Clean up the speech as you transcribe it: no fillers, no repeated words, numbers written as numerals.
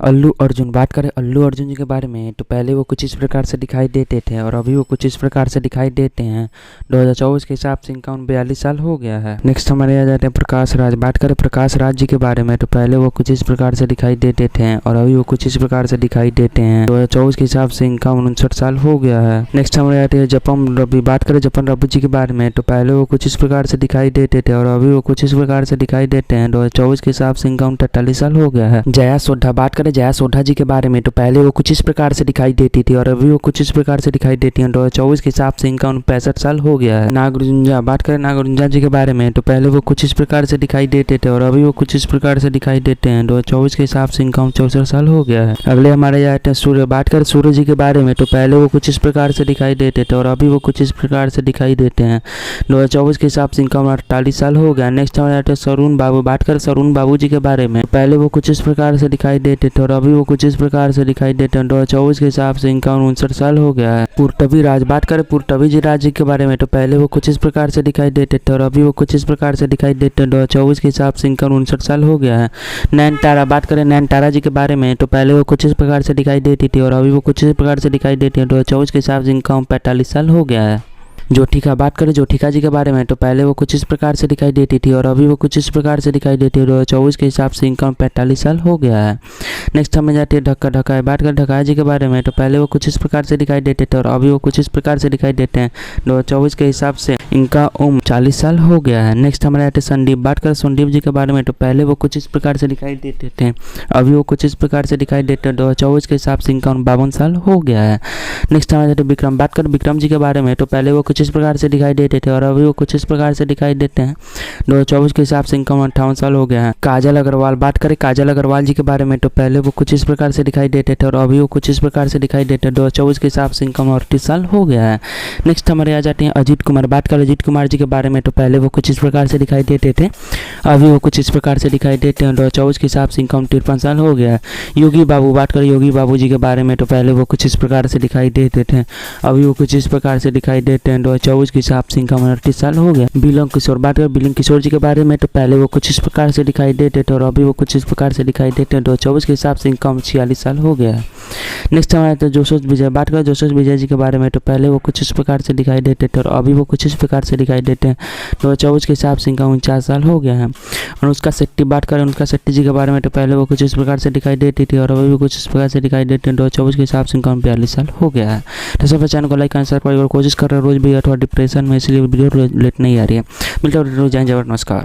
अल्लू अर्जुन। बात करें अल्लू अर्जुन जी के बारे में तो पहले वो कुछ इस प्रकार से दिखाई देते थे और अभी वो कुछ इस प्रकार से दिखाई देते हैं। 2024 के हिसाब से इनका उम्र 42 साल हो गया है। नेक्स्ट हमारे आ जाते हैं प्रकाश राज। बात करें प्रकाश राज जी के बारे में तो पहले वो कुछ इस प्रकार से दिखाई देते थे और अभी वो कुछ इस प्रकार से दिखाई देते हैं। 2024 के हिसाब से इनका उम्र 59 साल हो गया है। नेक्स्ट हमारे आते हैं जपन रवि। बात करें जपन रवि जी के बारे में तो पहले वो कुछ इस प्रकार से दिखाई देते थे और अभी वो कुछ इस प्रकार से दिखाई देते हैं। 2024 के हिसाब से इनका उम्र 43 साल हो गया है। जया सोढ़ा। बात करें जया सोढ़ा जी के बारे में तो पहले वो कुछ इस प्रकार से दिखाई देती थी और अभी वो कुछ इस प्रकार से दिखाई देती है। 2024 के हिसाब से इनका उम्र 65 साल हो गया है। नागरुंजा। बात करें नागरुंजा जी के बारे में तो पहले वो कुछ इस प्रकार से दिखाई देते थे और अभी वो कुछ इस प्रकार से दिखाई देते हैं। 2024 के हिसाब से इनका उम्र 64 साल हो गया है। अगले हमारे जाते हैं सूर्य। बात करें सूर्य जी के बारे में तो पहले वो कुछ इस प्रकार से दिखाई देते थे और अभी वो कुछ इस प्रकार से दिखाई देते हैं। 2024 के हिसाब से इनका उम्र 48 साल हो गया। नेक्स्ट हमारे जाते हैं सरून बाबू। बात करें सरून बाबू जी के बारे में पहले वो कुछ इस प्रकार से दिखाई देते थे और अभी वो कुछ इस प्रकार से दिखाई देते हैं। 2024 के हिसाब से इनका उम्र 59 साल हो गया है। पुरटवी राज। बात करें पुरटवी जी राज जी के बारे में तो पहले वो कुछ इस प्रकार से दिखाई देते थे और अभी वो कुछ इस प्रकार से दिखाई देते हैं। 2024 के हिसाब से इनका उम्र 59 साल हो गया है। नयनतारा। बात करें नयनतारा जी के बारे में तो पहले वो कुछ इस प्रकार से दिखाई देती थी और अभी वो कुछ इस प्रकार से दिखाई देती है। 2024 के हिसाब से इनका उम्र 45 साल हो गया है। ज्योतिका। बात करें ज्योतिका जी के बारे में तो पहले वो कुछ इस प्रकार से दिखाई देती थी और अभी वो कुछ इस प्रकार से दिखाई देती है। 2024 के हिसाब से इनका 45 साल हो गया है। नेक्स्ट हमें जाती है ढक्का ढकाए। बात करें ढकाया जी के बारे में तो पहले वो कुछ इस प्रकार से दिखाई देते थे और अभी वो कुछ इस प्रकार से दिखाई देते हैं। 2024 के हिसाब से इनका उम्र 40 साल हो गया है। नेक्स्ट हमारे आते हैं संदीप। बात करें संदीप जी के बारे में तो पहले वो कुछ इस प्रकार से दिखाई देते थे, अभी वो कुछ इस प्रकार से दिखाई देते हैं। 2024 के हिसाब से इनका उम्र 52 साल हो गया है। नेक्स्ट हमारे जाते हैं विक्रम। बात करें विक्रम जी के बारे में तो पहले वो कुछ इस प्रकार से दिखाई देते थे और अभी वो कुछ इस प्रकार से दिखाई देते हैं। 2024 के हिसाब से इनका उम्र 58 साल हो गया है। काजल अग्रवाल। बात करें काजल अग्रवाल जी के बारे में तो पहले वो कुछ इस प्रकार से दिखाई देते थे और अभी वो कुछ इस प्रकार से दिखाई देते हैं। 2024 के हिसाब से इनका उम्र 38 साल हो गया है। नेक्स्ट हमारे आ जाते हैं अजीत कुमार। बात करें अजीत कुमार जी के बारे में तो पहले वो कुछ इस प्रकार से दिखाई देते थे, अभी वो कुछ इस प्रकार से दिखाई देते हैं। 2024 के हिसाब से इनका उम्र 53 साल हो गया है। योगी बाबू। बात करें योगी बाबू जी के बारे में तो पहले वो कुछ इस प्रकार से दिखाई देते थे, अभी वो कुछ इस प्रकार से दिखाई देते हैं। 2024 के हिसाब से इनका उम्र 38 साल हो गया। बिलन किशोर। बात करें बिलन किशोर जी के बारे में तो पहले वो कुछ इस प्रकार से दिखाई देते थे और अभी वो कुछ इस प्रकार से दिखाई देते हैं। 2024 के हिसाब से इनका उम्र 46 साल हो गया है। नेक्स्ट हमारे आते हैं जोशोस विजय। बात करें जोशोस विजय जी के बारे में तो पहले वो कुछ इस प्रकार से दिखाई देते थे और अभी वो कुछ इस प्रकार से दिखाई देते हैं। 2024 के हिसाब से इनका 49 साल हो गया है। अनुष्का शेट्टी। बात करें अनुष्का शेट्टी जी के बारे में तो पहले वो कुछ इस प्रकार से दिखाई देती थी और अभी भी कुछ इस प्रकार से दिखाई देते हैं। 2024 के हिसाब से इनका 42 साल हो गया है। तो सब चैनल को लाइक आंसर पर कोशिश कर रहे हैं रोज भी, अथवा डिप्रेशन में इसलिए वीडियो लेट नहीं आ रही है। मिलता है रोज। जय जवाहर। नमस्कार।